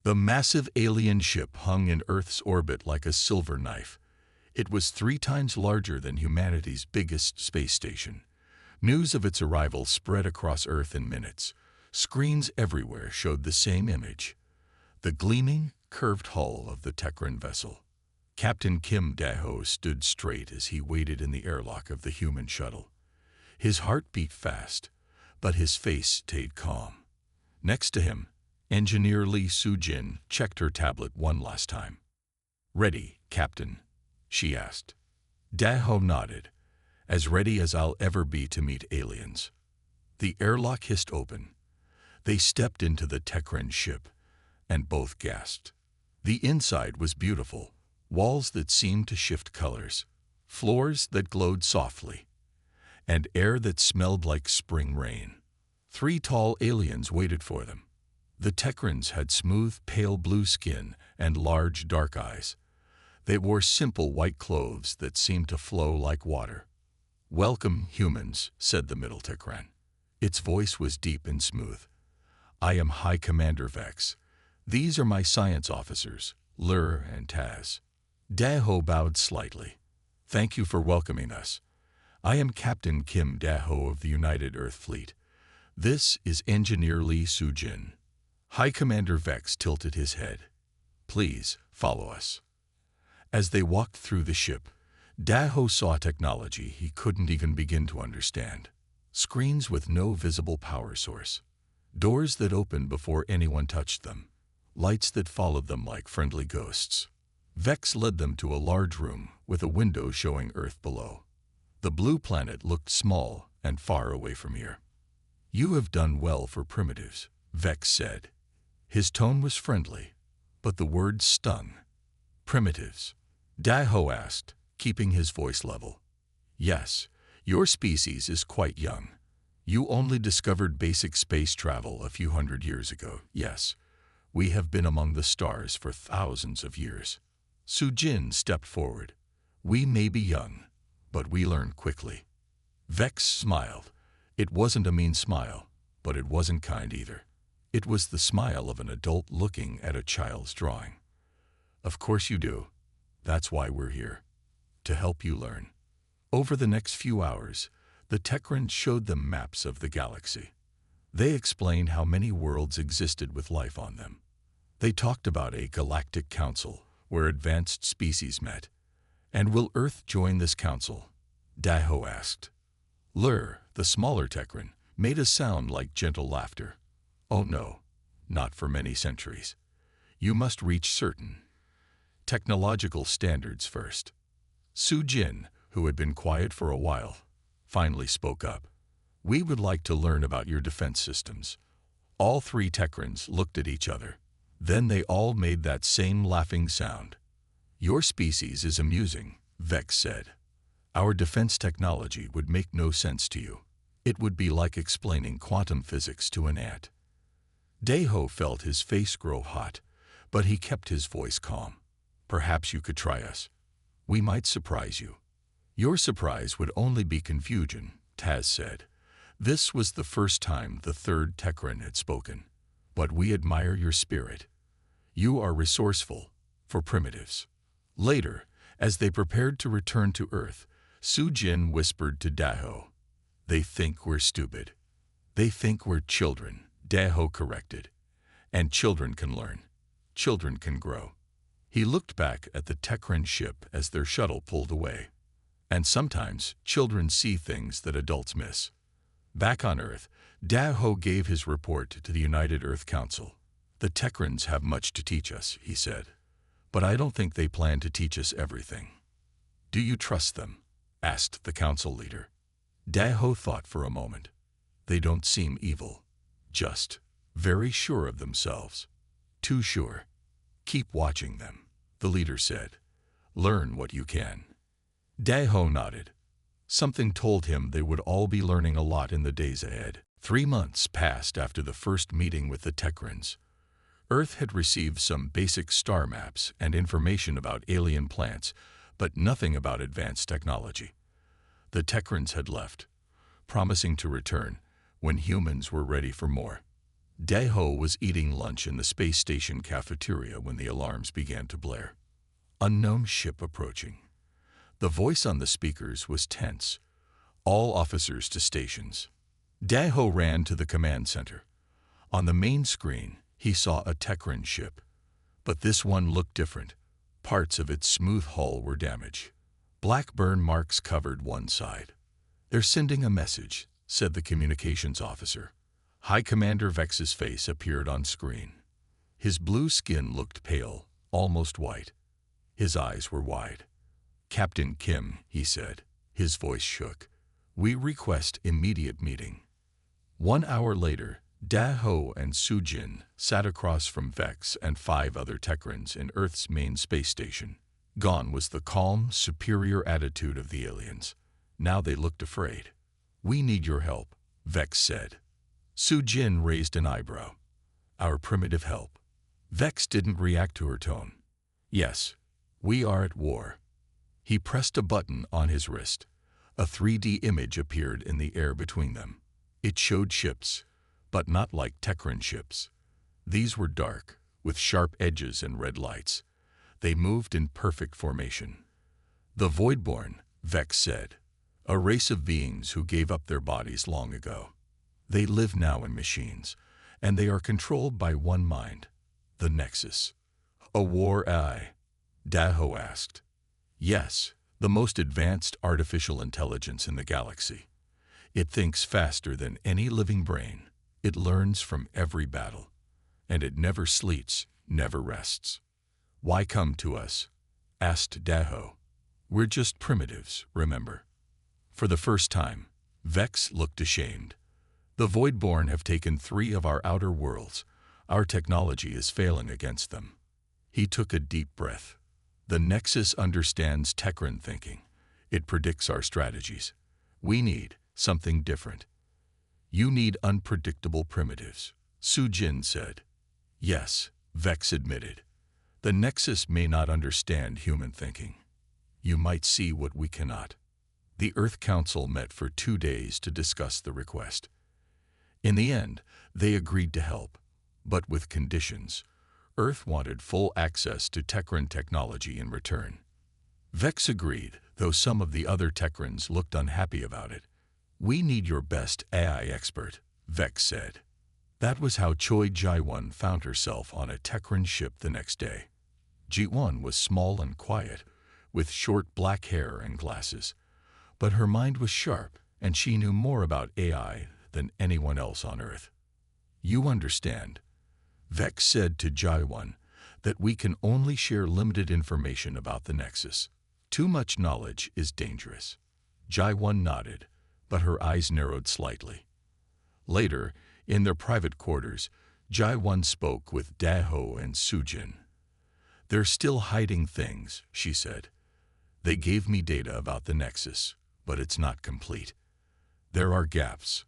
The massive alien ship hung in Earth's orbit like a silver knife. It was 3 times larger than humanity's biggest space station. News of its arrival spread across Earth in minutes. Screens everywhere showed the same image: the gleaming, curved hull of the Tekran vessel. Captain Kim Dae-ho stood straight as he waited in the airlock of the human shuttle. His heart beat fast, but his face stayed calm. Next to him, Engineer Lee Soo-jin checked her tablet one last time. "Ready, Captain?" she asked. Dae-ho nodded. "As ready as I'll ever be to meet aliens." The airlock hissed open. They stepped into the Tekran ship, and both gasped. The inside was beautiful. Walls that seemed to shift colors, floors that glowed softly, and air that smelled like spring rain. 3 tall aliens waited for them. The Tekrans had smooth, pale blue skin and large, dark eyes. They wore simple white clothes that seemed to flow like water. "Welcome, humans," said the middle Tekran. Its voice was deep and smooth. "I am High Commander Vex. These are my science officers, Lur and Taz." Dae-ho bowed slightly. "Thank you for welcoming us. I am Captain Kim Dae-ho of the United Earth Fleet. This is Engineer Lee Soo-jin." High Commander Vex tilted his head. "Please, follow us." As they walked through the ship, Dae-ho saw technology he couldn't even begin to understand. Screens with no visible power source. Doors that opened before anyone touched them. Lights that followed them like friendly ghosts. Vex led them to a large room with a window showing Earth below. The blue planet looked small and far away from here. "You have done well for primitives," Vex said. His tone was friendly, but the words stung. "Primitives?" Dae-ho asked, keeping his voice level. "Yes, your species is quite young. You only discovered basic space travel a few hundred years ago. Yes, we have been among the stars for thousands of years." Soo-jin stepped forward. "We may be young, but we learn quickly." Vex smiled. It wasn't a mean smile, but it wasn't kind either. It was the smile of an adult looking at a child's drawing. "Of course you do. That's why we're here. To help you learn." Over the next few hours, the Tekrans showed them maps of the galaxy. They explained how many worlds existed with life on them. They talked about a galactic council where advanced species met. "And will Earth join this council?" Dae-ho asked. Lur, the smaller Tekran, made a sound like gentle laughter. "Oh no, not for many centuries. You must reach certain technological standards first." Soo-jin, who had been quiet for a while, finally spoke up. "We would like to learn about your defense systems." All 3 Tekrans looked at each other. Then they all made that same laughing sound. "Your species is amusing," Vex said. "Our defense technology would make no sense to you. It would be like explaining quantum physics to an ant." Dae-ho felt his face grow hot, but he kept his voice calm. "Perhaps you could try us. We might surprise you." "Your surprise would only be confusion," Taz said. This was the first time the 3rd Tekran had spoken. "But we admire your spirit. You are resourceful for primitives." Later, as they prepared to return to Earth, Soo-jin whispered to Dae-ho, "They think we're stupid." "They think we're children," Dae-ho corrected. "And children can learn. Children can grow." He looked back at the Tekran ship as their shuttle pulled away. "And sometimes children see things that adults miss." Back on Earth, Dae-ho gave his report to the United Earth Council. "The Tekrans have much to teach us," he said. "But I don't think they plan to teach us everything." "Do you trust them?" asked the council leader. Dae-ho thought for a moment. "They don't seem evil. Just very sure of themselves. Too sure." "Keep watching them," the leader said. "Learn what you can." Dae-ho nodded. Something told him they would all be learning a lot in the days ahead. 3 months passed after the first meeting with the Tekrans. Earth had received some basic star maps and information about alien plants, but nothing about advanced technology. The Tekrans had left, promising to return when humans were ready for more. Daeho was eating lunch in the space station cafeteria when the alarms began to blare. Unknown ship approaching. The voice on the speakers was tense. All officers to stations. Daeho ran to the command center. On the main screen, he saw a Tekran ship. But this one looked different. Parts of its smooth hull were damaged. Black burn marks covered one side. "They're sending a message," said the communications officer. High Commander Vex's face appeared on screen. His blue skin looked pale, almost white. His eyes were wide. "Captain Kim," he said. His voice shook. "We request immediate meeting." 1 hour later, Daeho and Sujin sat across from Vex and 5 other Tekrans in Earth's main space station. Gone was the calm, superior attitude of the aliens. Now they looked afraid. "We need your help," Vex said. Sujin raised an eyebrow. "Our primitive help?" Vex didn't react to her tone. "Yes, we are at war." He pressed a button on his wrist. A 3D image appeared in the air between them. It showed ships, but not like Tekran ships. These were dark, with sharp edges and red lights. They moved in perfect formation. "The Voidborn," Vex said, "a race of beings who gave up their bodies long ago. They live now in machines, and they are controlled by one mind, the Nexus." "A war AI?" Daeho asked. "Yes, the most advanced artificial intelligence in the galaxy. It thinks faster than any living brain. It learns from every battle. And it never sleeps, never rests." "Why come to us?" asked Daeho. "We're just primitives, remember." For the first time, Vex looked ashamed. "The Voidborn have taken 3 of our outer worlds. Our technology is failing against them." He took a deep breath. "The Nexus understands Tekran thinking. It predicts our strategies. We need something different." "You need unpredictable primitives," Sujin said. "Yes," Vex admitted. "The Nexus may not understand human thinking. You might see what we cannot." The Earth Council met for 2 days to discuss the request. In the end, they agreed to help, but with conditions. Earth wanted full access to Tekran technology in return. Vex agreed, though some of the other Tekrans looked unhappy about it. "We need your best AI expert," Vex said. That was how Choi Ji-won found herself on a Tekran ship the next day. Ji-won was small and quiet, with short black hair and glasses. But her mind was sharp, and she knew more about AI than anyone else on Earth. "You understand," Vex said to Ji-won, "that we can only share limited information about the Nexus. Too much knowledge is dangerous." Ji-won nodded, but her eyes narrowed slightly. Later, in their private quarters, Ji-won spoke with Daeho and Sujin. "They're still hiding things," she said. "They gave me data about the Nexus, but it's not complete. There are gaps."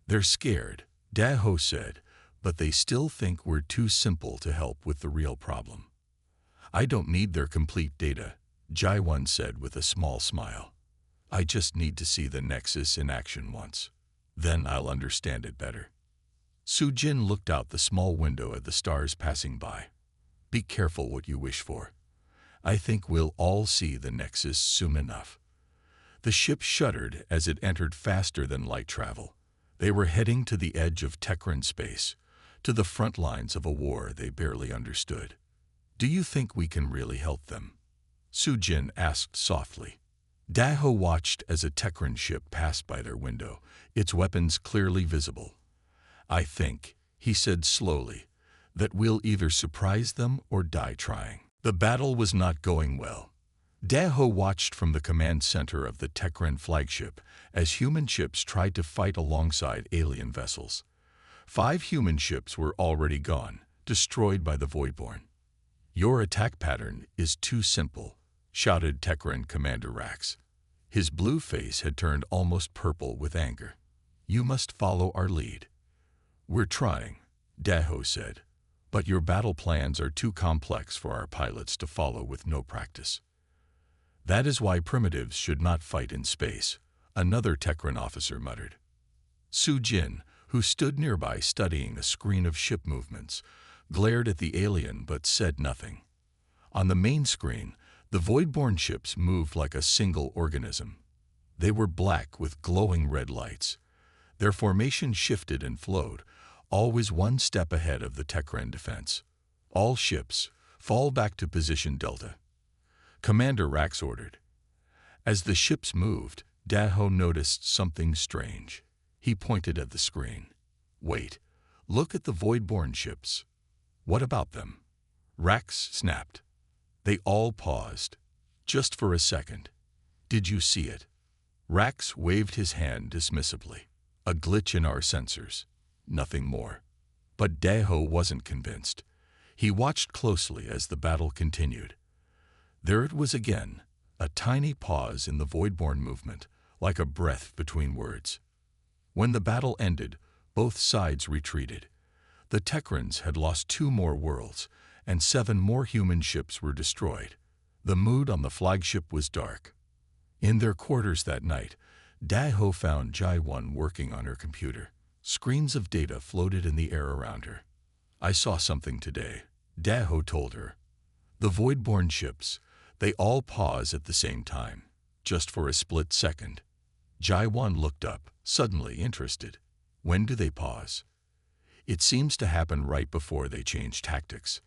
"They're scared," Daeho said, "but they still think we're too simple to help with the real problem." "I don't need their complete data," Ji-won said with a small smile. "I just need to see the Nexus in action once. Then I'll understand it better." Sujin looked out the small window at the stars passing by. "Be careful what you wish for. I think we'll all see the Nexus soon enough." The ship shuddered as it entered faster than light travel. They were heading to the edge of Tekran space, to the front lines of a war they barely understood. "Do you think we can really help them?" Sujin asked softly. Daeho watched as a Tekran ship passed by their window, its weapons clearly visible. "I think," he said slowly, "that we'll either surprise them or die trying." The battle was not going well. Daeho watched from the command center of the Tekran flagship as human ships tried to fight alongside alien vessels. 5 human ships were already gone, destroyed by the Voidborn. "Your attack pattern is too simple," shouted Tekran Commander Rax. His blue face had turned almost purple with anger. "You must follow our lead." "We're trying," Daeho said, "but your battle plans are too complex for our pilots to follow with no practice." "That is why primitives should not fight in space," another Tekran officer muttered. Sujin, who stood nearby studying a screen of ship movements, glared at the alien but said nothing. On the main screen, the void-born ships moved like a single organism. They were black with glowing red lights. Their formation shifted and flowed, always one step ahead of the Techran defense. All ships, fall back to position Delta. Commander Rax ordered. As the ships moved, Daho noticed something strange. He pointed at the screen. Wait, look at the void-born ships. What about them? Rax snapped. They all paused, just for a second. Did you see it? Rax waved his hand dismissively. A glitch in our sensors. Nothing more. But Daho wasn't convinced. He watched closely as the battle continued. There it was again, a tiny pause in the void-born movement, like a breath between words. When the battle ended, both sides retreated. The Techrans had lost 2 more worlds, and 7 more human ships were destroyed. The mood on the flagship was dark. In their quarters that night, Daho found Jai-1 working on her computer. Screens of data floated in the air around her. I saw something today, Daho told her. The void-born ships, they all pause at the same time, just for a split second. Jai-1 looked up, suddenly interested. When do they pause? It seems to happen right before they change tactics.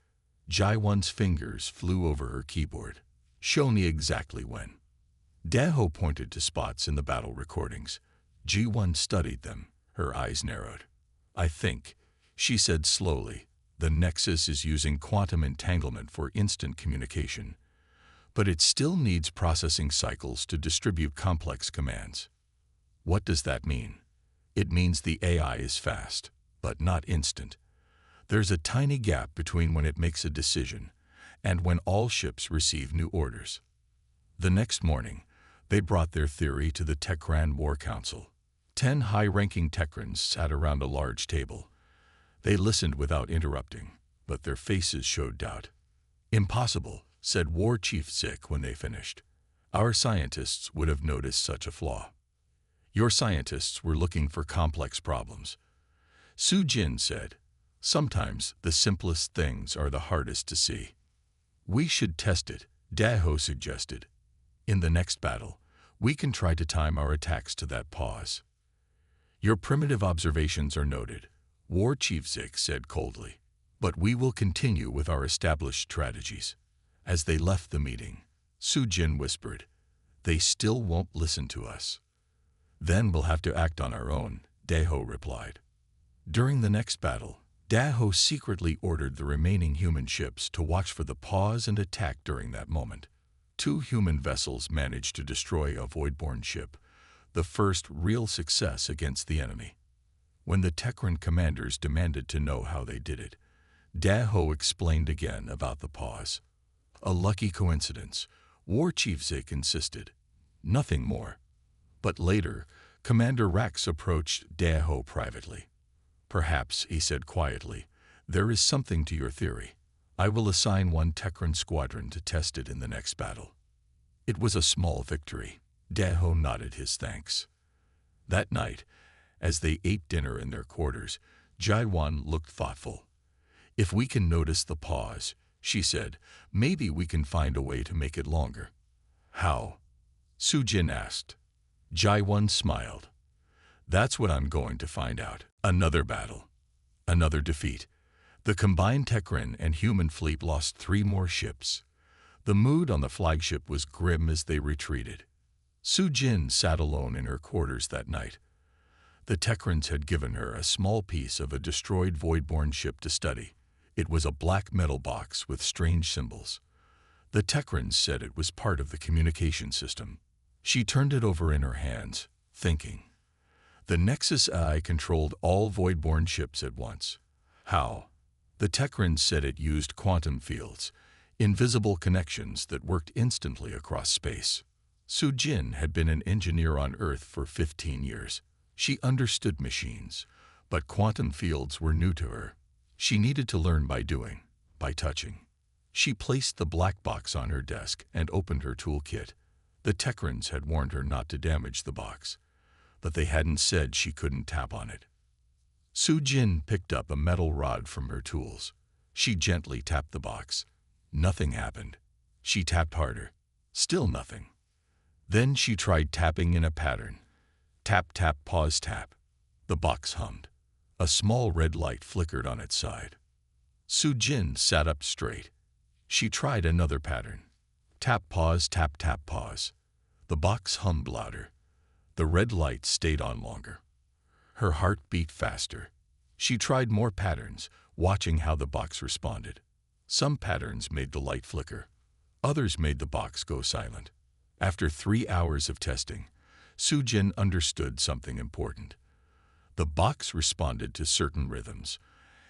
Jai-1's fingers flew over her keyboard. Show me exactly when. Daho pointed to spots in the battle recordings. Ji-1 studied them. Her eyes narrowed. I think, she said slowly, the Nexus is using quantum entanglement for instant communication. But it still needs processing cycles to distribute complex commands. What does that mean? It means the AI is fast, but not instant. There's a tiny gap between when it makes a decision and when all ships receive new orders. The next morning, they brought their theory to the Techran War Council. 10 high-ranking Techrans sat around a large table. They listened without interrupting, but their faces showed doubt. Impossible, said War Chief Zik when they finished. Our scientists would have noticed such a flaw. Your scientists were looking for complex problems. Su Jin said, sometimes the simplest things are the hardest to see. We should test it, Daho suggested. In the next battle, we can try to time our attacks to that pause. Your primitive observations are noted, War Chief Zik said coldly. But we will continue with our established strategies. As they left the meeting, Su Jin whispered, they still won't listen to us. Then we'll have to act on our own, Daho replied. During the next battle, Daho secretly ordered the remaining human ships to watch for the pause and attack during that moment. 2 human vessels managed to destroy a void-born ship, the first real success against the enemy. When the Techran commanders demanded to know how they did it, Daho explained again about the pause. A lucky coincidence, War Chief Zik insisted. Nothing more. But later, Commander Rax approached Daho privately. Perhaps, he said quietly, there is something to your theory. I will assign 1 Techran squadron to test it in the next battle. It was a small victory. Daho nodded his thanks. That night, as they ate dinner in their quarters, Jai-1 looked thoughtful. If we can notice the pause, she said, maybe we can find a way to make it longer. How? Su Jin asked. Jai-1 smiled. That's what I'm going to find out. Another battle. Another defeat. The combined Techran and human fleet lost 3 more ships. The mood on the flagship was grim as they retreated. Su Jin sat alone in her quarters that night. The Techrans had given her a small piece of a destroyed void-born ship to study. It was a black metal box with strange symbols. The Techrans said it was part of the communication system. She turned it over in her hands, thinking. The Nexus AI controlled all void-born ships at once. How? The Techrans said it used quantum fields, invisible connections that worked instantly across space. Su Jin had been an engineer on Earth for 15 years. She understood machines, but quantum fields were new to her. She needed to learn by doing, by touching. She placed the black box on her desk and opened her toolkit. The Techrans had warned her not to damage the box, but they hadn't said she couldn't tap on it. Su Jin picked up a metal rod from her tools. She gently tapped the box. Nothing happened. She tapped harder. Still nothing. Then she tried tapping in a pattern. Tap, tap, pause, tap. The box hummed. A small red light flickered on its side. Su Jin sat up straight. She tried another pattern. Tap, pause, tap, tap, pause. The box hummed louder. The red light stayed on longer. Her heart beat faster. She tried more patterns, watching how the box responded. Some patterns made the light flicker. Others made the box go silent. After 3 hours of testing, Su Jin understood something important. The box responded to certain rhythms,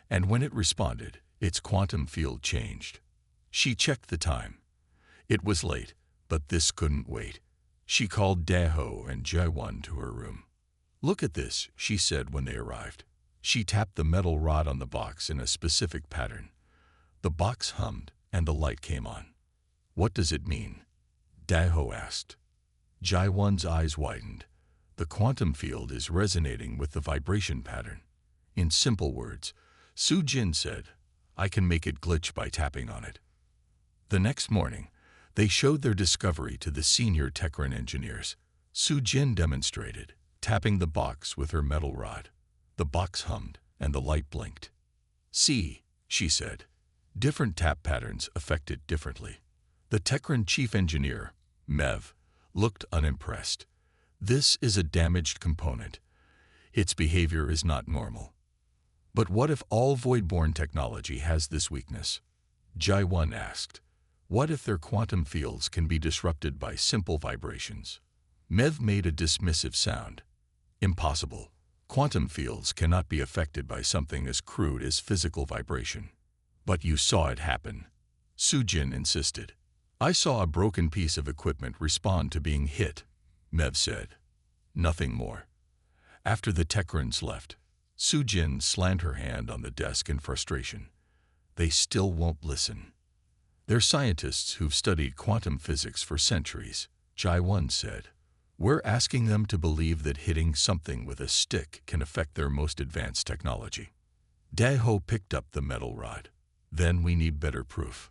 and when it responded, its quantum field changed. She checked the time. It was late, but this couldn't wait. She called Daho and Jaewon to her room. "Look at this," she said when they arrived. She tapped the metal rod on the box in a specific pattern. The box hummed and the light came on. "What does it mean?" Daho asked. Jaewon's eyes widened. "The quantum field is resonating with the vibration pattern." In simple words, Su Jin said, "I can make it glitch by tapping on it." The next morning, they showed their discovery to the senior Techran engineers. Su Jin demonstrated, tapping the box with her metal rod. The box hummed and the light blinked. "See," she said, "different tap patterns affect it differently." The Techran chief engineer, Mev, looked unimpressed. "This is a damaged component. Its behavior is not normal." "But what if all void-borne technology has this weakness?" Jaewon asked. "What if their quantum fields can be disrupted by simple vibrations?" Mev made a dismissive sound. "Impossible. Quantum fields cannot be affected by something as crude as physical vibration." "But you saw it happen," Su Jin insisted. "I saw a broken piece of equipment respond to being hit," Mev said. Nothing more. After the Techrans left, Su Jin slammed her hand on the desk in frustration. "They still won't listen." "They're scientists who've studied quantum physics for centuries," Jaewon said. "We're asking them to believe that hitting something with a stick can affect their most advanced technology." Daho picked up the metal rod. "Then we need better proof."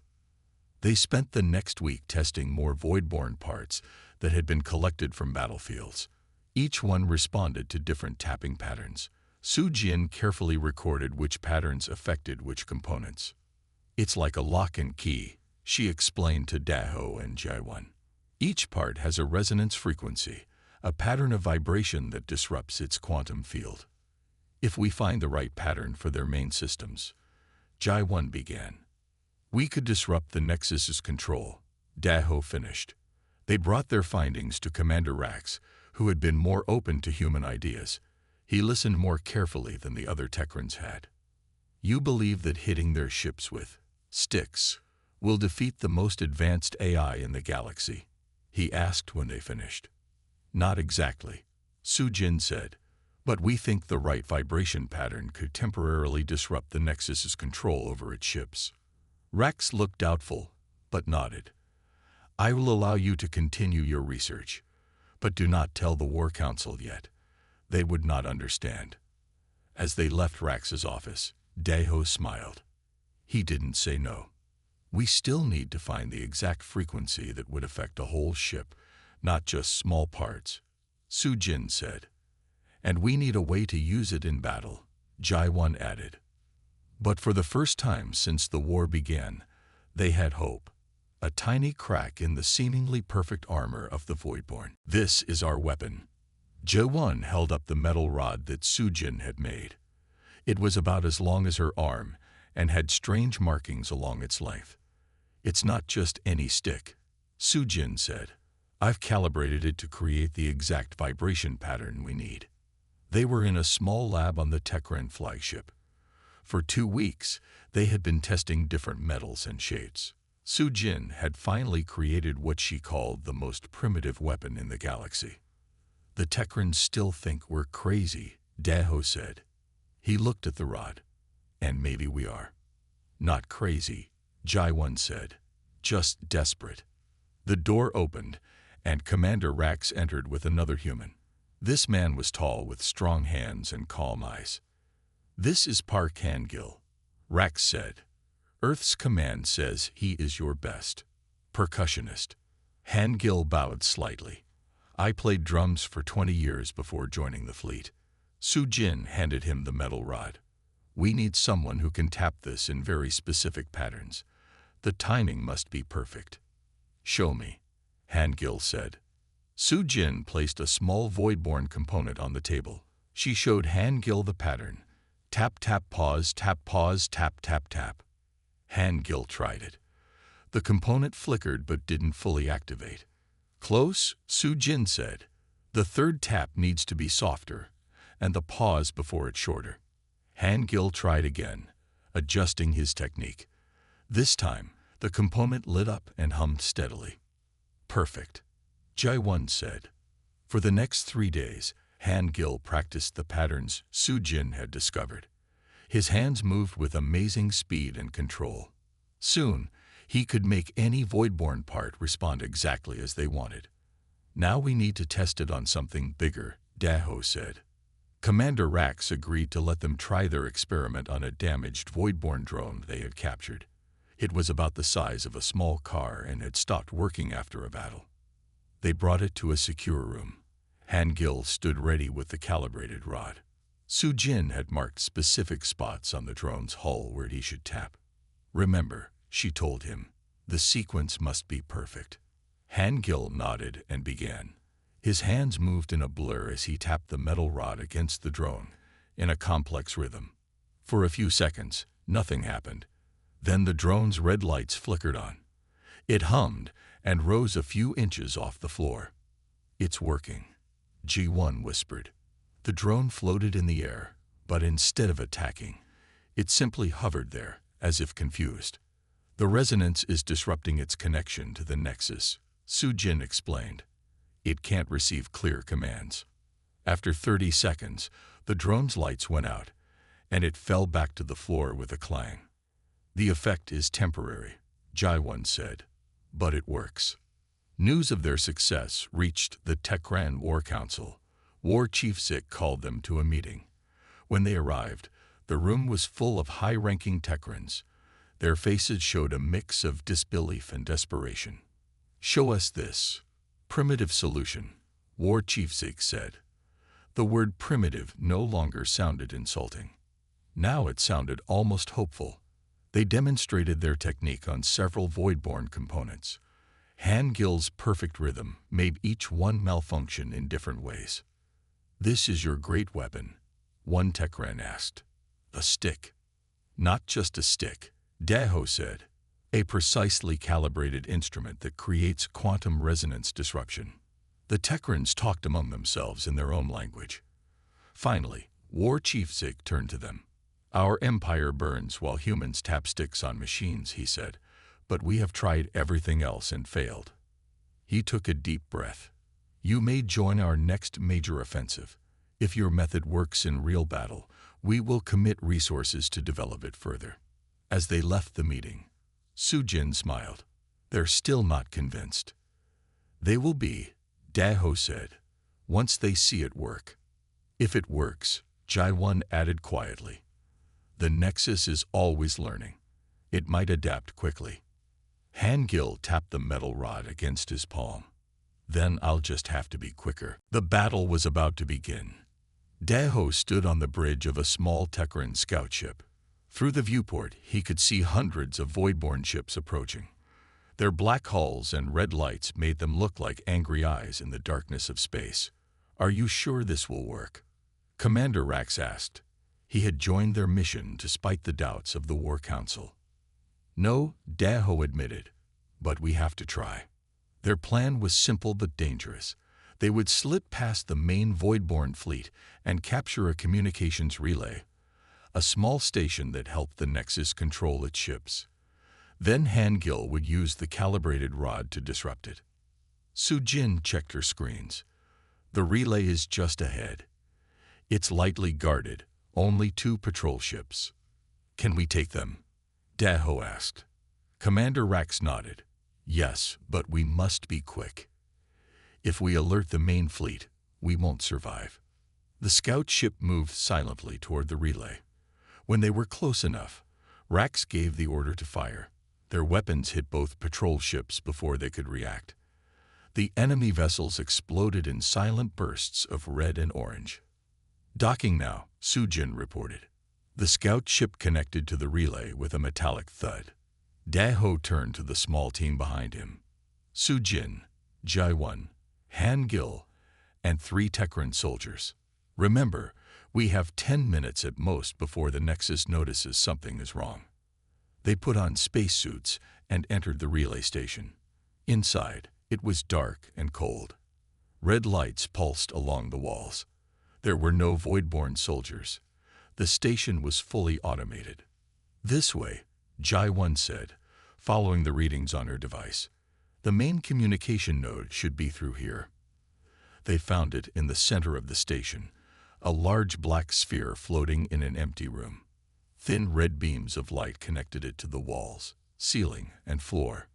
They spent the next week testing more void-borne parts that had been collected from battlefields. Each one responded to different tapping patterns. Su Jin carefully recorded which patterns affected which components. "It's like a lock and key," she explained to Daho and Jaewon. "Each part has a resonance frequency, a pattern of vibration that disrupts its quantum field. If we find the right pattern for their main systems," Jaewon began, "we could disrupt the Nexus's control," Daho finished. They brought their findings to Commander Rax, who had been more open to human ideas. He listened more carefully than the other Techrans had. "You believe that hitting their ships with sticks will defeat the most advanced AI in the galaxy?" he asked when they finished. "Not exactly," Su Jin said, "but we think the right vibration pattern could temporarily disrupt the Nexus's control over its ships." Rax looked doubtful, but nodded. "I will allow you to continue your research, but do not tell the War Council yet. They would not understand." As they left Rax's office, Daho smiled. He didn't say no. "We still need to find the exact frequency that would affect a whole ship, not just small parts," Su Jin said. "And we need a way to use it in battle," Jaewon added. But for the first time since the war began, they had hope. A tiny crack in the seemingly perfect armor of the Voidborn. "This is our weapon." Jaewon held up the metal rod that Su Jin had made. It was about as long as her arm and had strange markings along its length. "It's not just any stick," Su Jin said. "I've calibrated it to create the exact vibration pattern we need." They were in a small lab on the Techran flagship. For 2 weeks, they had been testing different metals and shapes. Su Jin had finally created what she called the most primitive weapon in the galaxy. "The Techrans still think we're crazy," Daho said. He looked at the rod. "And maybe we are." "Not crazy," Jaewon said. "Just desperate." The door opened, and Commander Rax entered with another human. This man was tall with strong hands and calm eyes. "This is Park Hangil," Rax said. "Earth's command says he is your best percussionist." Hangil bowed slightly. "I played drums for 20 years before joining the fleet." Su-jin handed him the metal rod. "We need someone who can tap this in very specific patterns. The timing must be perfect." "Show me," Hangil said. Su-jin placed a small void-born component on the table. She showed Hangil the pattern. Tap, tap, pause, tap, tap, tap. Hangil tried it. The component flickered but didn't fully activate. "Close," Su-jin said. "The third tap needs to be softer, and the pause before it shorter." Hangil tried again, adjusting his technique. This time, the component lit up and hummed steadily. "Perfect," Jae-won said. For the next 3 days, Hangil practiced the patterns Su-jin had discovered. His hands moved with amazing speed and control. Soon, he could make any void-born part respond exactly as they wanted. "Now we need to test it on something bigger," Daho said. Commander Rax agreed to let them try their experiment on a damaged void-born drone they had captured. It was about the size of a small car and had stopped working after a battle. They brought it to a secure room. Hangil stood ready with the calibrated rod. Su-jin had marked specific spots on the drone's hull where he should tap. "Remember," she told him, "the sequence must be perfect." Hangil nodded and began. His hands moved in a blur as he tapped the metal rod against the drone, in a complex rhythm. For a few seconds, nothing happened. Then the drone's red lights flickered on. It hummed and rose a few inches off the floor. "It's working," Ji-won whispered. The drone floated in the air, but instead of attacking, it simply hovered there, as if confused. "The resonance is disrupting its connection to the Nexus," Su-jin explained. "It can't receive clear commands." After 30 seconds, the drone's lights went out, and it fell back to the floor with a clang. "The effect is temporary," Jae-won said, "but it works." News of their success reached the Techran War Council. War Chief Zik called them to a meeting. When they arrived, the room was full of high-ranking Techrans. Their faces showed a mix of disbelief and desperation. "Show us this primitive solution," War Chief Zik said. The word primitive no longer sounded insulting. Now it sounded almost hopeful. They demonstrated their technique on several void-born components. Hangil's perfect rhythm made each one malfunction in different ways. "This is your great weapon?" one Techran asked. "A stick." "Not just a stick," Daho said. "A precisely calibrated instrument that creates quantum resonance disruption." The Techrans talked among themselves in their own language. Finally, War Chief Zik turned to them. "Our empire burns while humans tap sticks on machines," he said, "but we have tried everything else and failed." He took a deep breath. "You may join our next major offensive. If your method works in real battle, we will commit resources to develop it further." As they left the meeting, Su-jin smiled. "They're still not convinced." "They will be," Daho said, "once they see it work." "If it works," Jae-won added quietly, "the Nexus is always learning. It might adapt quickly." Hangil tapped the metal rod against his palm. "Then I'll just have to be quicker." The battle was about to begin. Daho stood on the bridge of a small Techran scout ship. Through the viewport, he could see hundreds of void-born ships approaching. Their black hulls and red lights made them look like angry eyes in the darkness of space. "Are you sure this will work?" Commander Rax asked. He had joined their mission despite the doubts of the War Council. "No," Daho admitted, "but we have to try." Their plan was simple but dangerous. They would slip past the main void-born fleet and capture a communications relay, a small station that helped the Nexus control its ships. Then Hangil would use the calibrated rod to disrupt it. Su-jin checked her screens. "The relay is just ahead. It's lightly guarded, only 2 patrol ships." "Can we take them?" Daho asked. Commander Rax nodded. "Yes, but we must be quick. If we alert the main fleet, we won't survive." The scout ship moved silently toward the relay. When they were close enough, Rax gave the order to fire. Their weapons hit both patrol ships before they could react. The enemy vessels exploded in silent bursts of red and orange. "Docking now," Sujin reported. The scout ship connected to the relay with a metallic thud. Daho turned to the small team behind him. Sujin, Jai-1, Han-Gil, and 3 Tekran soldiers. "Remember, we have 10 minutes at most before the Nexus notices something is wrong." They put on spacesuits and entered the relay station. Inside, it was dark and cold. Red lights pulsed along the walls. There were no Voidborn soldiers. The station was fully automated. "This way," Jai-1 said, following the readings on her device. "The main communication node should be through here." They found it in the center of the station, a large black sphere floating in an empty room. Thin red beams of light connected it to the walls, ceiling, and floor.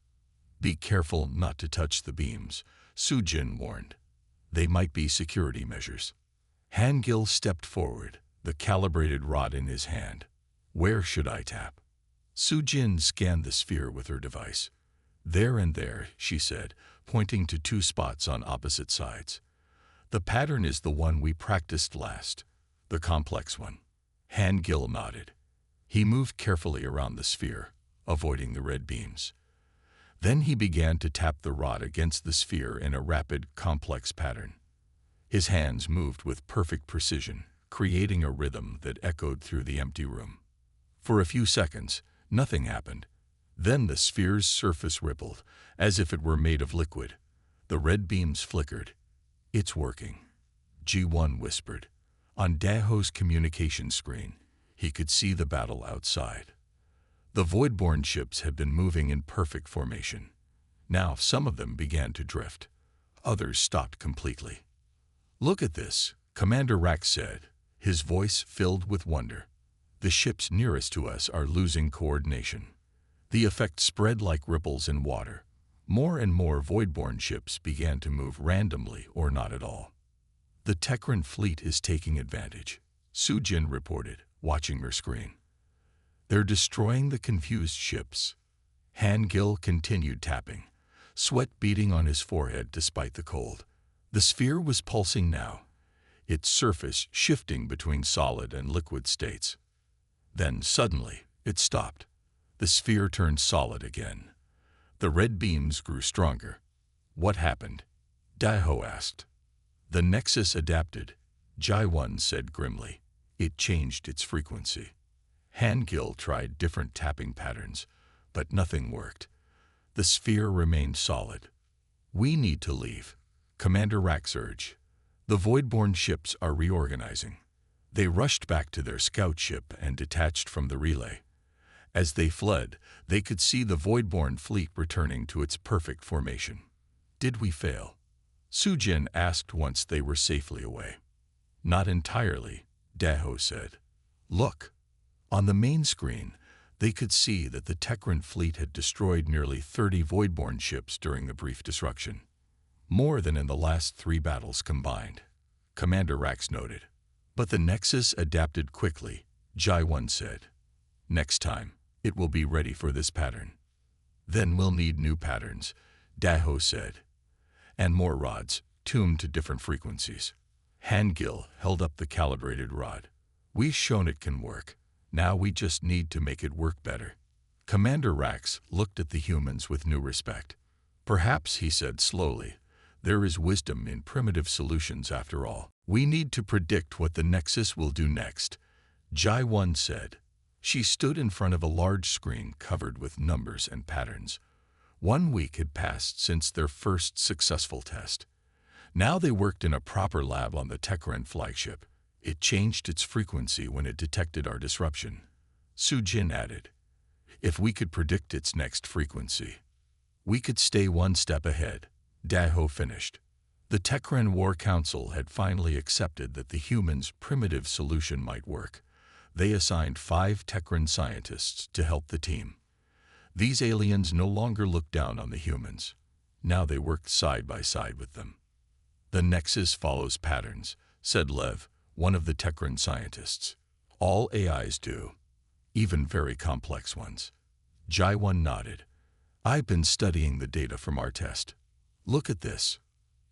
"Be careful not to touch the beams," Sujin warned. "They might be security measures." Han-Gil stepped forward, the calibrated rod in his hand. "Where should I tap?" Sujin scanned the sphere with her device. "There and there," she said, pointing to 2 spots on opposite sides. "The pattern is the one we practiced last, the complex one." Han-Gil nodded. He moved carefully around the sphere, avoiding the red beams. Then he began to tap the rod against the sphere in a rapid, complex pattern. His hands moved with perfect precision, creating a rhythm that echoed through the empty room. For a few seconds, nothing happened. Then the sphere's surface rippled, as if it were made of liquid. The red beams flickered. "It's working," G1 whispered. On Daho's communication screen, he could see the battle outside. The Voidborn ships had been moving in perfect formation. Now some of them began to drift. Others stopped completely. "Look at this," Commander Rax said, his voice filled with wonder. "The ships nearest to us are losing coordination." The effect spread like ripples in water. More and more Voidborn ships began to move randomly or not at all. "The Tekran fleet is taking advantage," Sujin reported, watching her screen. "They're destroying the confused ships." Han-Gil continued tapping, sweat beading on his forehead despite the cold. The sphere was pulsing now, its surface shifting between solid and liquid states. Then suddenly, it stopped. The sphere turned solid again. The red beams grew stronger. "What happened?" Daho asked. "The Nexus adapted," Jai-1 said grimly. "It changed its frequency." Han-Gil tried different tapping patterns, but nothing worked. The sphere remained solid. "We need to leave," Commander Rax urged. "The Voidborn ships are reorganizing." They rushed back to their scout ship and detached from the relay. As they fled, they could see the Voidborn fleet returning to its perfect formation. "Did we fail?" Sujin asked once they were safely away. "Not entirely," Daho said. "Look." On the main screen, they could see that the Tekran fleet had destroyed nearly 30 Voidborn ships during the brief disruption. More than in the last 3 battles combined, Commander Rax noted. "But the Nexus adapted quickly," Jai-1 said. "Next time, it will be ready for this pattern." "Then we'll need new patterns," Daho said. "And more rods, tuned to different frequencies." Han-Gil held up the calibrated rod. "We've shown it can work. Now we just need to make it work better." Commander Rax looked at the humans with new respect. "Perhaps," he said slowly, "there is wisdom in primitive solutions after all. We need to predict what the Nexus will do next," Jai-1 said. She stood in front of a large screen covered with numbers and patterns. 1 week had passed since their first successful test. Now they worked in a proper lab on the Tekran flagship. It changed its frequency when it detected our disruption. Sujin added, "If we could predict its next frequency, we could stay 1 step ahead," Daho finished. The Tekran War Council had finally accepted that the humans' primitive solution might work. They assigned 5 Tekran scientists to help the team. These aliens no longer looked down on the humans. Now they worked side by side with them. "The Nexus follows patterns," said Lev, one of the Tekran scientists. "All AIs do." even very complex ones. Jai-1 nodded. I've been studying the data from our test. Look at this.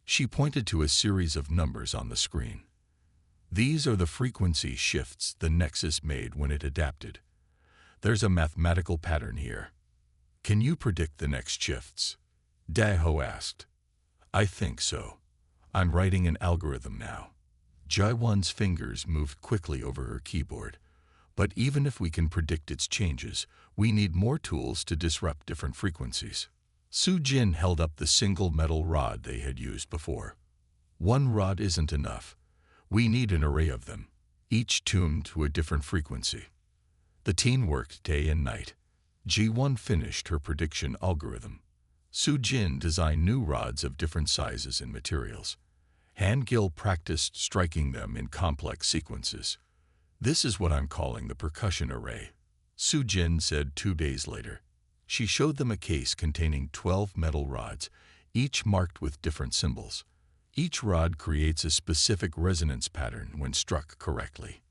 She pointed to a series of numbers on the screen. These are the frequency shifts the Nexus made when it adapted. There's a mathematical pattern here. Can you predict the next shifts? Daho asked. I think so. I'm writing an algorithm now. Jai-1's fingers moved quickly over her keyboard. But even if we can predict its changes, we need more tools to disrupt different frequencies. Su-Jin held up the single metal rod they had used before. One rod isn't enough. We need an array of them, each tuned to a different frequency. The team worked day and night. Ji-1 finished her prediction algorithm. Su-Jin designed new rods of different sizes and materials. Han-Gil practiced striking them in complex sequences. This is what I'm calling the percussion array, Su-Jin said 2 days later. She showed them a case containing 12 metal rods, each marked with different symbols. Each rod creates a specific resonance pattern when struck correctly.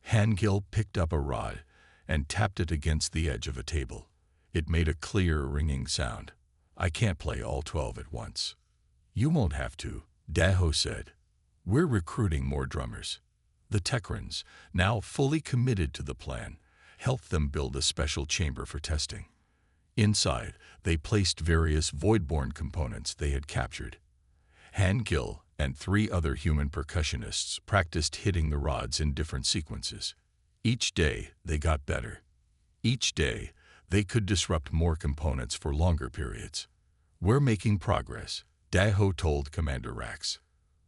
Han-Gil picked up a rod and tapped it against the edge of a table. It made a clear, ringing sound. I can't play all 12 at once. You won't have to, Daho said. We're recruiting more drummers. The Techrans, now fully committed to the plan, helped them build a special chamber for testing. Inside, they placed various Voidborn components they had captured. Han-Gil and 3 other human percussionists practiced hitting the rods in different sequences. Each day, they got better. Each day, they could disrupt more components for longer periods. We're making progress, Daho told Commander Rax.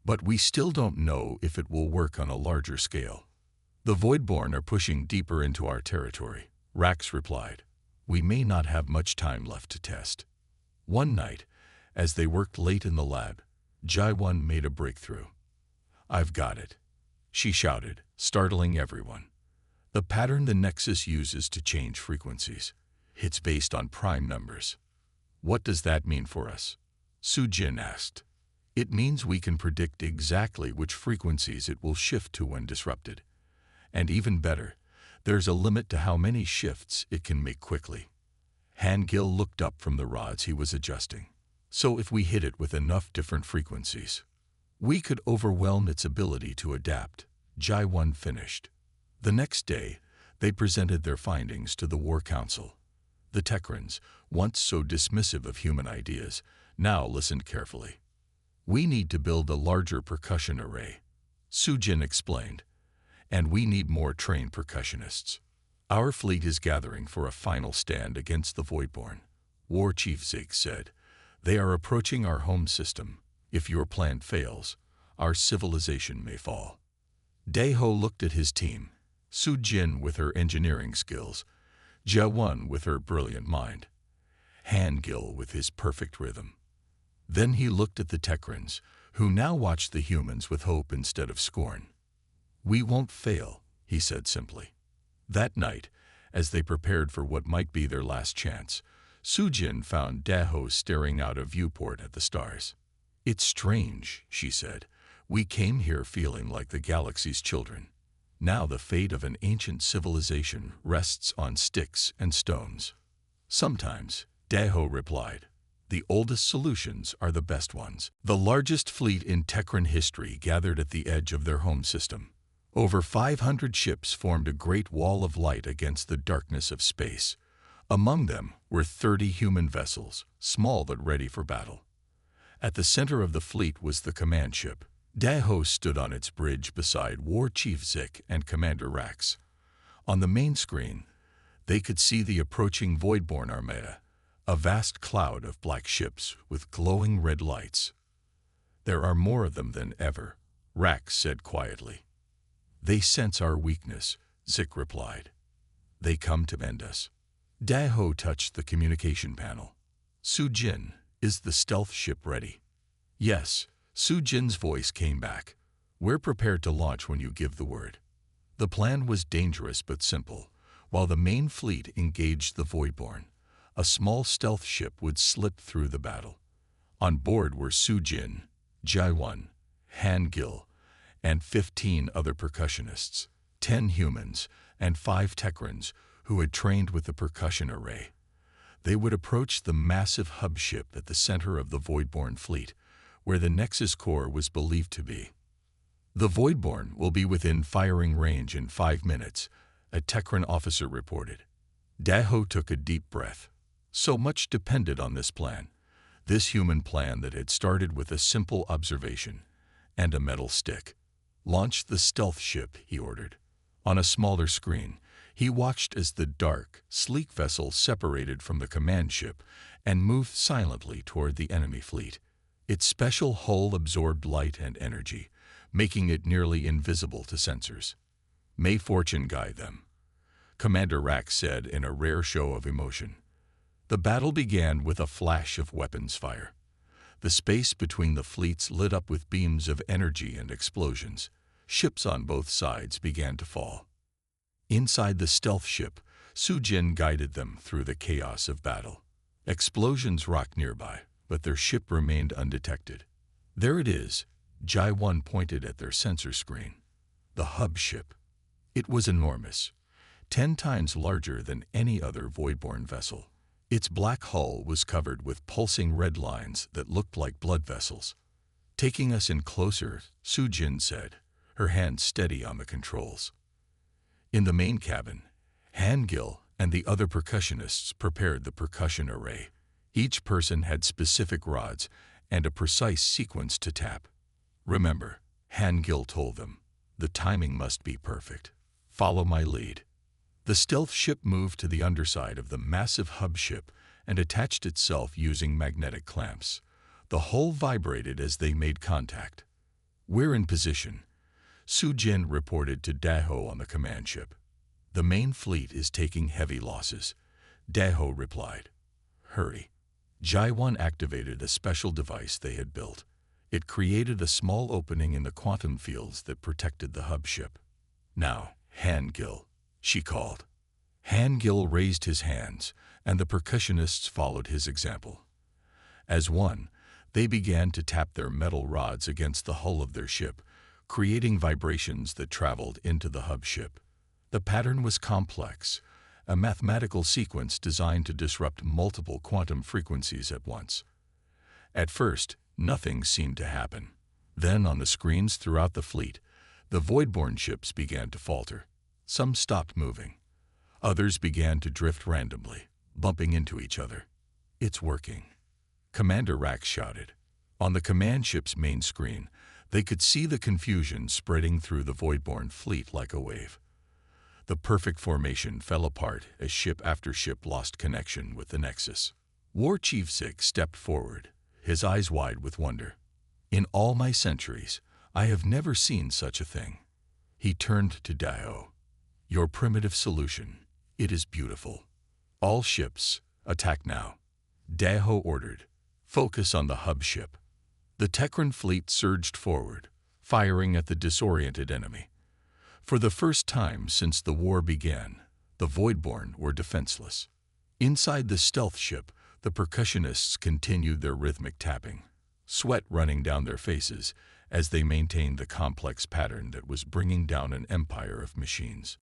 But we still don't know if it will work on a larger scale. The Voidborn are pushing deeper into our territory, Rax replied. We may not have much time left to test. One night, as they worked late in the lab, Jai-1 made a breakthrough. I've got it, she shouted, startling everyone. The pattern the Nexus uses to change frequencies. It's based on prime numbers. What does that mean for us? Su-Jin asked. It means we can predict exactly which frequencies it will shift to when disrupted. And even better, there's a limit to how many shifts it can make quickly. Han-Gil looked up from the rods he was adjusting. So if we hit it with enough different frequencies, we could overwhelm its ability to adapt, Jai-1 finished. The next day, they presented their findings to the War Council. The Techrans, once so dismissive of human ideas, now listened carefully. We need to build a larger percussion array, Su-Jin explained, and we need more trained percussionists. Our fleet is gathering for a final stand against the Voidborn, War Chief Zig said. They are approaching our home system. If your plan fails, our civilization may fall. Daho looked at his team, Su-Jin with her engineering skills, Jia-1 with her brilliant mind, Han-Gil with his perfect rhythm. Then he looked at the Techrans, who now watched the humans with hope instead of scorn. We won't fail, he said simply. That night, as they prepared for what might be their last chance, Su-Jin found Daho staring out a viewport at the stars. It's strange, she said. We came here feeling like the galaxy's children. Now the fate of an ancient civilization rests on sticks and stones. Sometimes, Daho replied. The oldest solutions are the best ones. The largest fleet in Techran history gathered at the edge of their home system. Over 500 ships formed a great wall of light against the darkness of space. Among them were 30 human vessels, small but ready for battle. At the center of the fleet was the command ship. Daho stood on its bridge beside War Chief Zik and Commander Rax. On the main screen, they could see the approaching Voidborn Armada, a vast cloud of black ships with glowing red lights. There are more of them than ever, Rax said quietly. They sense our weakness, Zik replied. They come to end us. Daho touched the communication panel. Su-Jin, is the stealth ship ready? Yes, Su-Jin's voice came back. We're prepared to launch when you give the word. The plan was dangerous but simple. While the main fleet engaged the Voidborn, a small stealth ship would slip through the battle. On board were Su-Jin, Jai-1, Han-Gil, and 15 other percussionists, 10 humans, and 5 Techrans who had trained with the percussion array. They would approach the massive hub ship at the center of the Voidborn fleet, where the Nexus core was believed to be. "The Voidborn will be within firing range in 5 minutes," a Tekran officer reported. Daho took a deep breath. So much depended on this plan. This human plan that had started with a simple observation and a metal stick. "Launch the stealth ship," he ordered. On a smaller screen, he watched as the dark, sleek vessel separated from the command ship and moved silently toward the enemy fleet. Its special hull absorbed light and energy, making it nearly invisible to sensors. "May fortune guide them," Commander Rax said in a rare show of emotion. The battle began with a flash of weapons fire. The space between the fleets lit up with beams of energy and explosions. Ships on both sides began to fall. Inside the stealth ship, Sujin guided them through the chaos of battle. Explosions rocked nearby, but their ship remained undetected. "There it is," Jai-1 pointed at their sensor screen. The hub ship. It was enormous, 10 times larger than any other Voidborn vessel. Its black hull was covered with pulsing red lines that looked like blood vessels. "Taking us in closer," Sujin said, her hand steady on the controls. In the main cabin, Hangil and the other percussionists prepared the percussion array. Each person had specific rods and a precise sequence to tap. "Remember," Hangil told them, "the timing must be perfect. Follow my lead." The stealth ship moved to the underside of the massive hub ship and attached itself using magnetic clamps. The hull vibrated as they made contact. "We're in position," Sujin reported to Daho on the command ship. "The main fleet is taking heavy losses," Daho replied. "Hurry." Jai-1 activated a special device they had built. It created a small opening in the quantum fields that protected the hub ship. "Now, Hangil," she called. Hangil raised his hands, and the percussionists followed his example. As one, they began to tap their metal rods against the hull of their ship, creating vibrations that traveled into the hub ship. The pattern was complex, a mathematical sequence designed to disrupt multiple quantum frequencies at once. At first, nothing seemed to happen. Then, on the screens throughout the fleet, the Voidborn ships began to falter. Some stopped moving. Others began to drift randomly, bumping into each other. "It's working," Commander Rax shouted. On the command ship's main screen, they could see the confusion spreading through the Voidborn fleet like a wave. The perfect formation fell apart as ship after ship lost connection with the Nexus. War Chief Zig stepped forward, his eyes wide with wonder. "In all my centuries, I have never seen such a thing." He turned to Daho. "Your primitive solution. It is beautiful. All ships, attack now." Daho ordered. "Focus on the hub ship." The Tekran fleet surged forward, firing at the disoriented enemy. For the first time since the war began, the Voidborn were defenseless. Inside the stealth ship, the percussionists continued their rhythmic tapping, sweat running down their faces as they maintained the complex pattern that was bringing down an empire of machines.